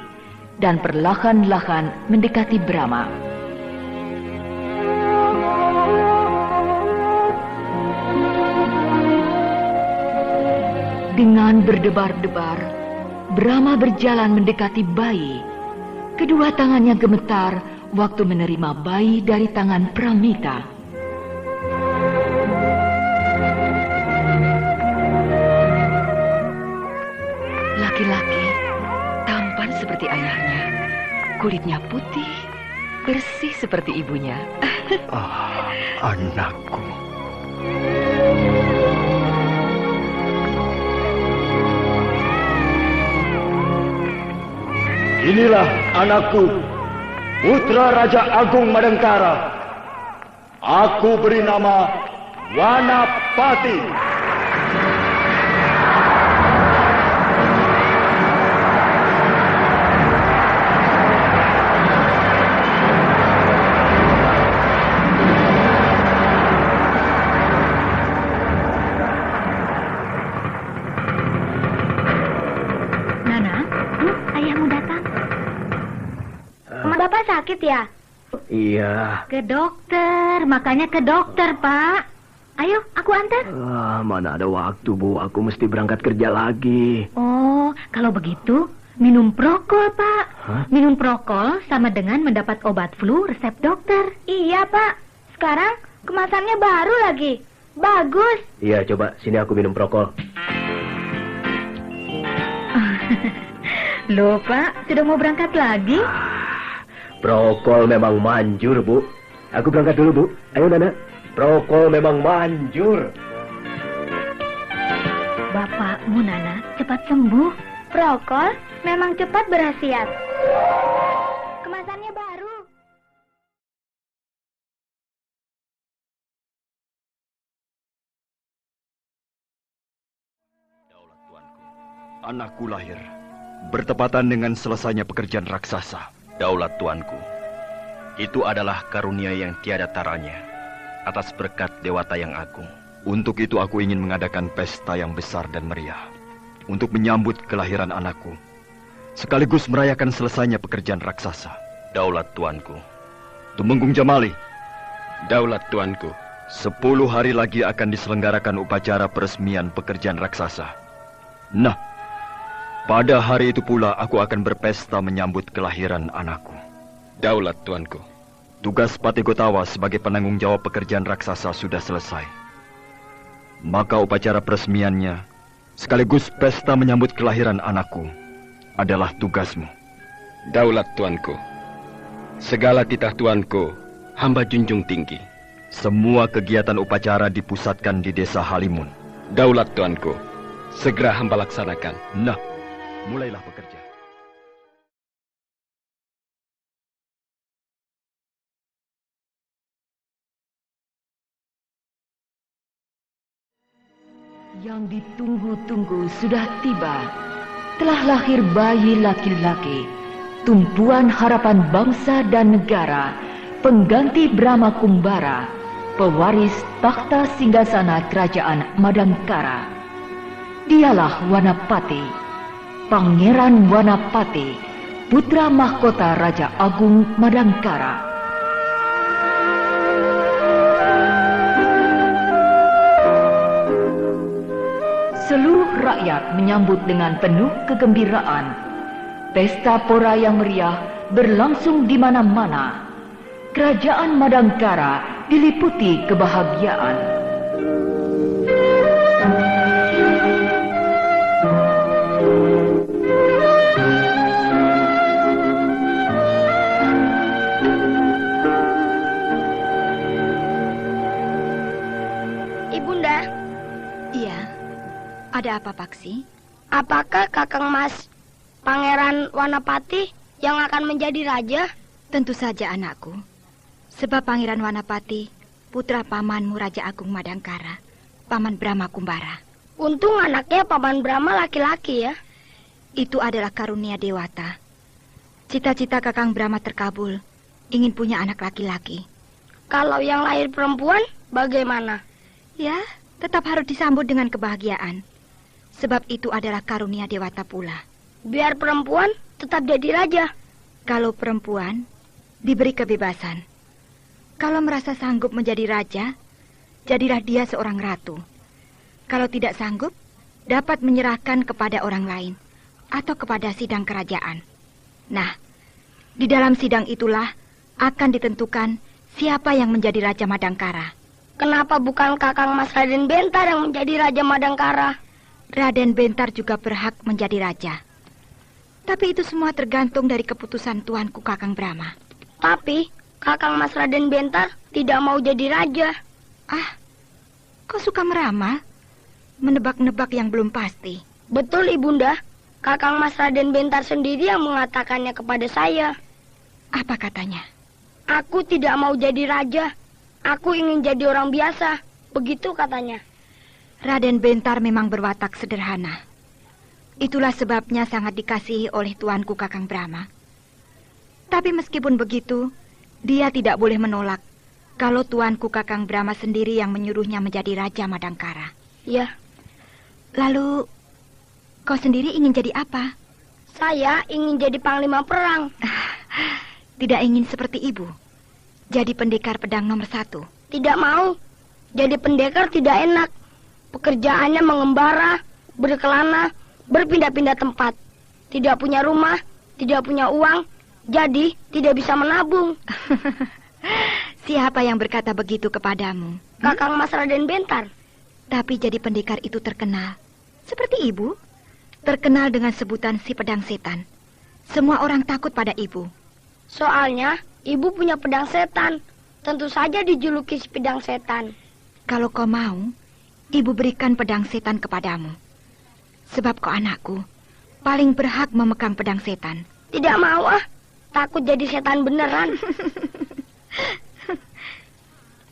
dan perlahan-lahan mendekati Brahma. Dengan berdebar-debar, Brahma berjalan mendekati bayi. Kedua tangannya gemetar waktu menerima bayi dari tangan Pramita. Laki-laki, tampan seperti ayahnya. Kulitnya putih, bersih seperti ibunya. Anakku. Inilah anakku, putra Raja Agung Madangkara. Aku beri nama Wanapati. Bapak sakit ya? Iya. Ke dokter, makanya ke dokter, Pak. Ayo, aku antar. Mana ada waktu, Bu. Aku mesti berangkat kerja lagi. Oh, kalau begitu, minum prokol, Pak. Hah? Minum prokol sama dengan mendapat obat flu resep dokter. Iya, Pak. Sekarang kemasannya baru lagi. Bagus. Iya, coba sini aku minum prokol. Loh, Pak, sudah mau berangkat lagi? Prokol memang manjur, Bu. Aku berangkat dulu, Bu. Ayo, Nana. Prokol memang manjur. Bapakmu, Nana, cepat sembuh. Prokol memang cepat berkhasiat. Kemasannya baru. Anakku lahir bertepatan dengan selesainya pekerjaan raksasa. Daulat tuanku, itu adalah karunia yang tiada taranya atas berkat Dewata yang agung. Untuk itu aku ingin mengadakan pesta yang besar dan meriah untuk menyambut kelahiran anakku, sekaligus merayakan selesainya pekerjaan raksasa. Daulat tuanku. Tumenggung Jamali. Daulat tuanku. 10 hari lagi akan diselenggarakan upacara peresmian pekerjaan raksasa. Nah, pada hari itu pula aku akan berpesta menyambut kelahiran anakku. Daulat tuanku. Tugas Patih Gotawa sebagai penanggung jawab pekerjaan raksasa sudah selesai. Maka upacara peresmiannya sekaligus pesta menyambut kelahiran anakku adalah tugasmu. Daulat tuanku. Segala titah tuanku hamba junjung tinggi. Semua kegiatan upacara dipusatkan di desa Halimun. Daulat tuanku. Segera hamba laksanakan. Nah, mulailah bekerja. Yang ditunggu-tunggu sudah tiba. Telah lahir bayi laki-laki, tumpuan harapan bangsa dan negara, pengganti Brahma Kumbara, pewaris takhta singgasana kerajaan Madangkara. Dialah Wanapati, Pangeran Wanapati, putra mahkota Raja Agung Madangkara. Seluruh rakyat menyambut dengan penuh kegembiraan. Pesta pora yang meriah berlangsung di mana-mana. Kerajaan Madangkara diliputi kebahagiaan. Ada apa, Paksi? Apakah Kakang Mas Pangeran Wanapati yang akan menjadi raja? Tentu saja, anakku. Sebab Pangeran Wanapati, putra pamanmu Raja Agung Madangkara, Paman Brahma Kumbara. Untung anaknya Paman Brahma laki-laki ya. Itu adalah karunia dewata. Cita-cita Kakang Brahma terkabul, ingin punya anak laki-laki. Kalau yang lahir perempuan, bagaimana? Ya, tetap harus disambut dengan kebahagiaan. Sebab itu adalah karunia dewata pula. Biar perempuan tetap jadi raja. Kalau perempuan, diberi kebebasan. Kalau merasa sanggup menjadi raja, jadilah dia seorang ratu. Kalau tidak sanggup, dapat menyerahkan kepada orang lain atau kepada sidang kerajaan. Nah, di dalam sidang itulah akan ditentukan siapa yang menjadi Raja Madangkara. Kenapa bukan Kakang Mas Raden Bentar yang menjadi Raja Madangkara? Raden Bentar juga berhak menjadi raja. Tapi itu semua tergantung dari keputusan tuanku Kakang Brahma. Tapi Kakang Mas Raden Bentar tidak mau jadi raja. Ah, kau suka meramal? Menebak-nebak yang belum pasti. Betul, Ibunda. Kakang Mas Raden Bentar sendiri yang mengatakannya kepada saya. Apa katanya? Aku tidak mau jadi raja. Aku ingin jadi orang biasa. Begitu katanya. Raden Bentar memang berwatak sederhana. Itulah sebabnya sangat dikasihi oleh tuanku Kakang Brahma. Tapi meskipun begitu, dia tidak boleh menolak kalau tuanku Kakang Brahma sendiri yang menyuruhnya menjadi Raja Madangkara. Ya. Lalu, kau sendiri ingin jadi apa? Saya ingin jadi panglima perang. Tidak ingin seperti ibu, jadi pendekar pedang nomor 1. Tidak mau. Jadi pendekar tidak enak. Pekerjaannya mengembara, berkelana, berpindah-pindah tempat. Tidak punya rumah, tidak punya uang, jadi tidak bisa menabung. Siapa yang berkata begitu kepadamu? Kakang Mas Raden Bentar. Tapi jadi pendekar itu terkenal. Seperti ibu, terkenal dengan sebutan si pedang setan. Semua orang takut pada ibu. Soalnya ibu punya pedang setan. Tentu saja dijuluki si pedang setan. Kalau kau mau, ibu berikan pedang setan kepadamu. Sebab kau anakku, paling berhak memegang pedang setan. Tidak mau ah, takut jadi setan beneran.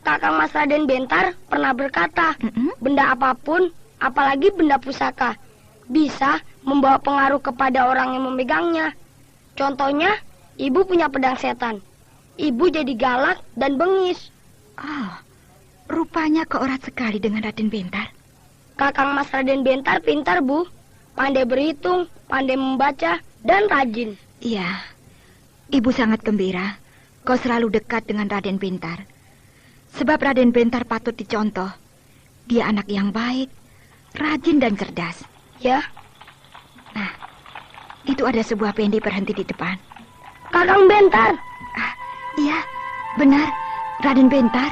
Kakang Mas Raden Bentar pernah berkata, benda apapun, apalagi benda pusaka, bisa membawa pengaruh kepada orang yang memegangnya. Contohnya, ibu punya pedang setan. Ibu jadi galak dan bengis. Rupanya kau erat sekali dengan Raden Bentar. Kakang Mas Raden Bentar pintar, Bu. Pandai berhitung, pandai membaca, dan rajin. Iya, ibu sangat gembira kau selalu dekat dengan Raden Bentar. Sebab Raden Bentar patut dicontoh. Dia anak yang baik, rajin dan cerdas. Ya. Nah, itu ada sebuah pendi berhenti di depan. Kakang Bentar. Iya, benar, Raden Bentar.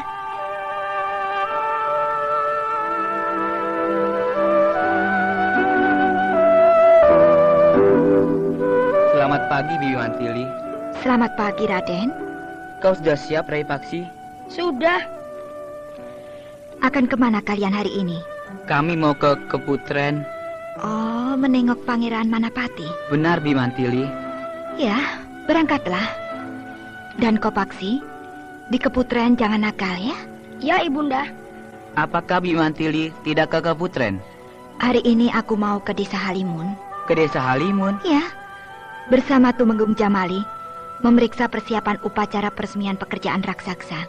Selamat pagi, Bibi Mantili. Selamat pagi, Raden. Kau sudah siap, Rai Paksi? Sudah. Akan kemana kalian hari ini? Kami mau ke Keputren. Oh, menengok Pangeran Manapati. Benar, Bibi Mantili. Ya, berangkatlah. Dan kau Paksi, di Keputren jangan nakal ya? Ya, Ibunda. Apakah Bibi Mantili tidak ke Keputren? Hari ini aku mau ke Desa Halimun. Ke Desa Halimun? Ya, bersama Tumenggung Jamali, memeriksa persiapan upacara peresmian pekerjaan raksasa.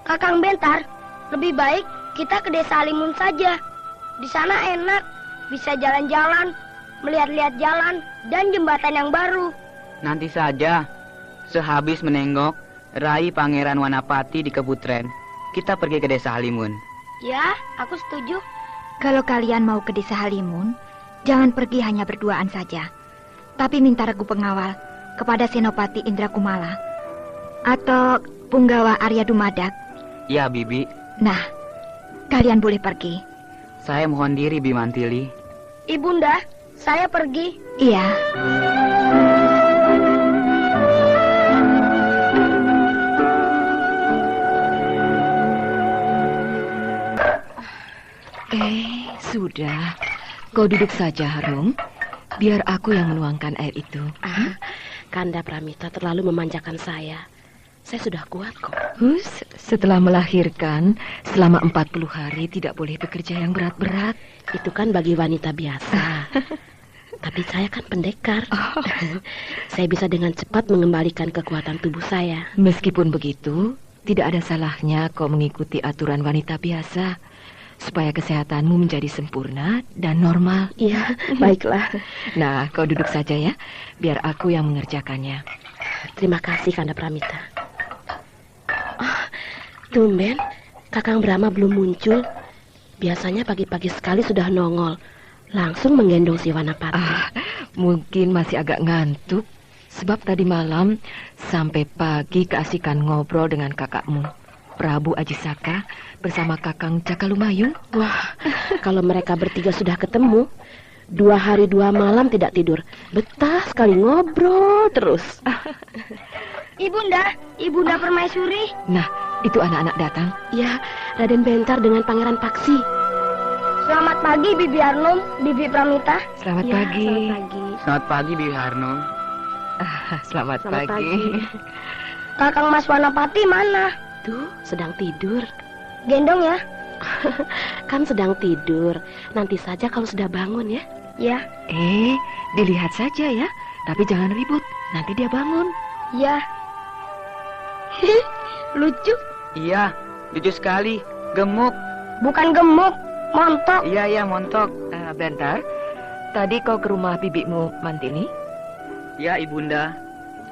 Kakang Bentar, lebih baik kita ke Desa Halimun saja. Di sana enak, bisa jalan-jalan, melihat-lihat jalan, dan jembatan yang baru. Nanti saja, sehabis menengok Rai Pangeran Wanapati di Keputren, kita pergi ke Desa Halimun. Ya, aku setuju. Kalau kalian mau ke Desa Halimun, jangan pergi hanya berduaan saja. Tapi minta regu pengawal kepada Senopati Indra Kumala atau Punggawa Arya Dumadak. Ya, Bibi. Nah, kalian boleh pergi. Saya mohon diri, Bibi Mantili. Ibunda, saya pergi. Iya. Sudah. Kau duduk saja, Harnum. Biar aku yang menuangkan air itu. Kanda Pramita terlalu memanjakan saya. Saya sudah kuat kok. Setelah melahirkan, selama 40 hari tidak boleh bekerja yang berat-berat. Itu kan bagi wanita biasa. Tapi saya kan pendekar. Saya bisa dengan cepat mengembalikan kekuatan tubuh saya. Meskipun begitu, tidak ada salahnya kau mengikuti aturan wanita biasa. Supaya kesehatanmu menjadi sempurna dan normal. Iya, baiklah. Nah, kau duduk saja ya, biar aku yang mengerjakannya. Terima kasih, Kanda Pramita. Tumben, Kakang Brahma belum muncul. Biasanya pagi-pagi sekali sudah nongol. Langsung menggendong si Wanapati. Mungkin masih agak ngantuk. Sebab tadi malam sampai pagi keasikan ngobrol dengan kakakmu, Prabu Ajisaka, bersama Kakang Cakalumayung. Wah, kalau mereka bertiga sudah ketemu, 2 hari 2 malam tidak tidur. Betah sekali ngobrol terus. Ibunda Permaisuri. Nah, itu anak-anak datang. Ya, Raden Bentar dengan Pangeran Paksi. Selamat pagi, Bibi Harnum, Bibi Pramita. Selamat pagi. Selamat pagi. Selamat pagi, Bibi Harnum. Selamat pagi. Kakang Mas Wanapati mana? Tuh, sedang tidur. Gendong ya. Kan sedang tidur. Nanti saja kalau sudah bangun ya. Ya. Dilihat saja ya. Tapi jangan ribut. Nanti dia bangun. Ya. Lucu. Iya, lucu sekali. Gemuk. Bukan gemuk, montok. Iya, montok. Bentar. Tadi kau ke rumah bibimu Mantini? Ya, Ibunda.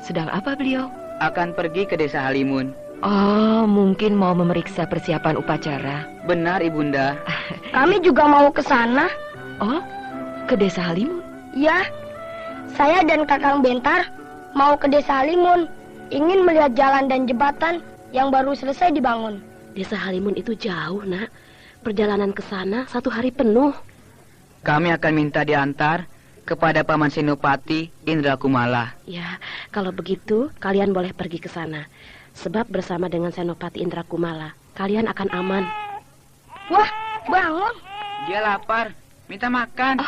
Sedang apa beliau? Akan pergi ke desa Halimun. Oh, mungkin mau memeriksa persiapan upacara. Benar, Ibunda. Kami juga mau ke sana. Oh, ke desa Halimun? Ya, saya dan Kakang Bentar mau ke desa Halimun. Ingin melihat jalan dan jembatan yang baru selesai dibangun. Desa Halimun itu jauh, Nak. Perjalanan ke sana 1 hari penuh. Kami akan minta diantar kepada Paman Senopati Indra Kumala. Ya, kalau begitu kalian boleh pergi ke sana. Sebab bersama dengan Senopati Indra Kumala, kalian akan aman. Wah, bangun. Dia lapar, minta makan.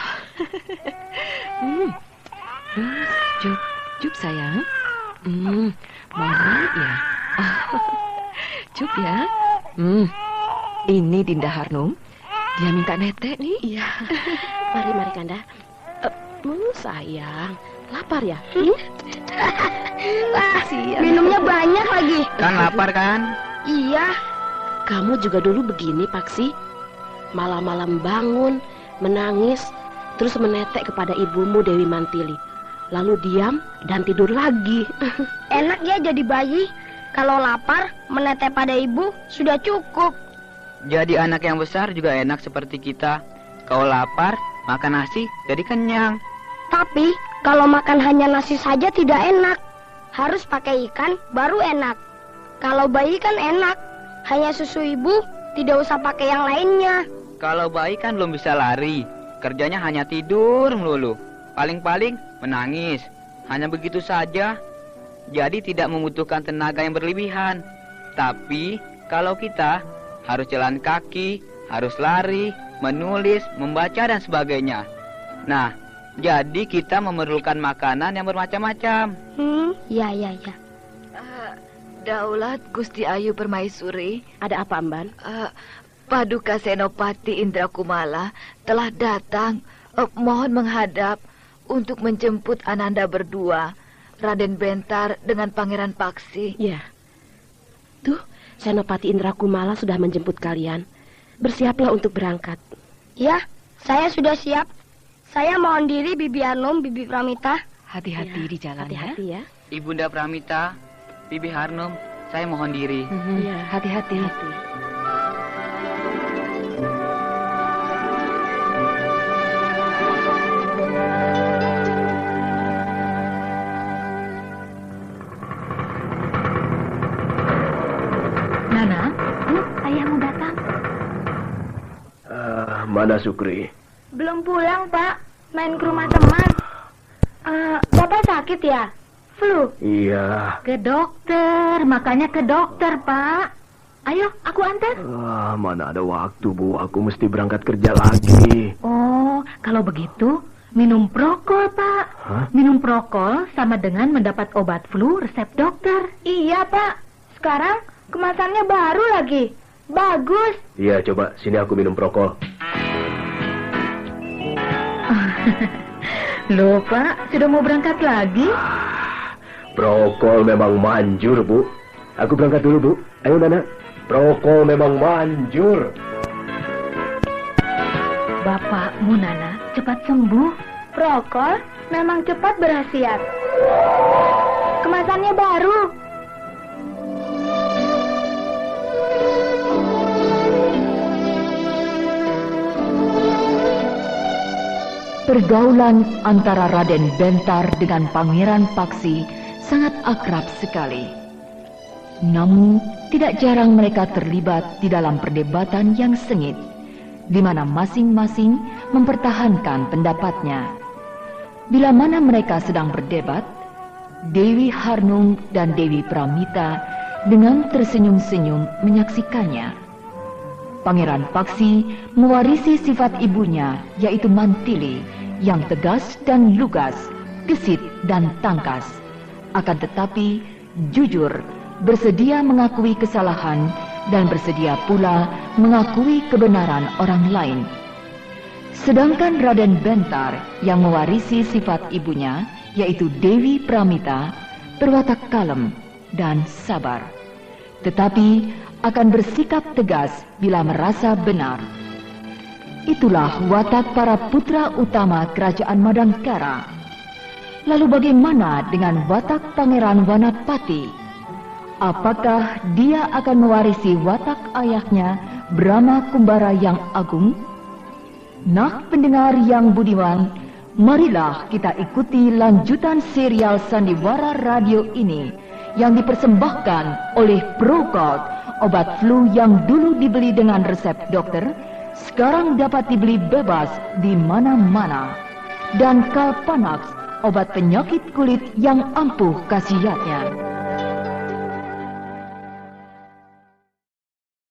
Cup sayang. Mau ya? Cup ya. Ini Dinda Harnum. Dia minta netek nih. Iya. Mari Kanda. Sayang, lapar ya? Wah, minumnya banyak lagi. Kan lapar kan? Iya. Kamu juga dulu begini, Paksi. Malam-malam bangun, menangis, terus menetek kepada ibumu Dewi Mantili. Lalu diam dan tidur lagi. Enak ya jadi bayi. Kalau lapar, menetek pada ibu sudah cukup. Jadi anak yang besar juga enak seperti kita. Kalau lapar, makan nasi jadi kenyang. Tapi kalau makan hanya nasi saja tidak enak. Harus pakai ikan baru enak. Kalau bayi kan enak. Hanya susu ibu, tidak usah pakai yang lainnya. Kalau bayi kan belum bisa lari. Kerjanya hanya tidur melulu. Paling-paling menangis. Hanya begitu saja. Jadi tidak membutuhkan tenaga yang berlebihan. Tapi kalau kita harus jalan kaki, harus lari, menulis, membaca dan sebagainya. Nah, jadi kita memerlukan makanan yang bermacam-macam. Ya. Daulat Gusti Ayu Permaisuri. Ada apa, Amban? Paduka Senopati Indra Kumala telah datang. Mohon menghadap untuk menjemput Ananda berdua, Raden Bentar dengan Pangeran Paksi. Ya. Tuh, Senopati Indra Kumala sudah menjemput kalian. Bersiaplah untuk berangkat. Ya, saya sudah siap. Saya mohon diri, Bibi Harnum, Bibi Pramita. Hati-hati di jalan. Hati-hati ya. Ibunda Pramita, Bibi Harnum, saya mohon diri. Hati-hati. Nana, ayahmu datang. Mana Sukri? Belum pulang, Pak. Main ke rumah teman. Bapak sakit ya? Flu? Iya. Ke dokter, makanya ke dokter, Pak. Ayo, aku antar. Mana ada waktu, Bu. Aku mesti berangkat kerja lagi. Oh, kalau begitu, minum Prokol, Pak. Hah? Minum Prokol sama dengan mendapat obat flu resep dokter. Iya, Pak. Sekarang kemasannya baru lagi. Bagus. Iya, coba. Sini aku minum Prokol. Loh, Pak. Sudah mau berangkat lagi? Prokol memang manjur, Bu. Aku berangkat dulu, Bu. Ayo, Nana. Prokol memang manjur. Bapakmu, Nana, cepat sembuh. Prokol memang cepat berkhasiat. Kemasannya baru. Pergaulan antara Raden Bentar dengan Pangeran Paksi sangat akrab sekali. Namun, tidak jarang mereka terlibat di dalam perdebatan yang sengit, di mana masing-masing mempertahankan pendapatnya. Bila mana mereka sedang berdebat, Dewi Harnung dan Dewi Pramita dengan tersenyum-senyum menyaksikannya. Pangeran Paksi mewarisi sifat ibunya, yaitu Mantili, yang tegas dan lugas, gesit dan tangkas. Akan tetapi, jujur, bersedia mengakui kesalahan dan bersedia pula mengakui kebenaran orang lain. Sedangkan Raden Bentar yang mewarisi sifat ibunya, yaitu Dewi Pramita, berwatak kalem dan sabar, tetapi akan bersikap tegas bila merasa benar. Itulah watak para putra utama Kerajaan Madangkara. Lalu bagaimana dengan watak Pangeran Wanapati? Apakah dia akan mewarisi watak ayahnya Brahma Kumbara yang agung? Nah, pendengar yang budiman, marilah kita ikuti lanjutan serial Sandiwara Radio ini yang dipersembahkan oleh Prokol, obat flu yang dulu dibeli dengan resep dokter, sekarang dapat dibeli bebas di mana-mana. Dan Kalpanax, obat penyakit kulit yang ampuh khasiatnya.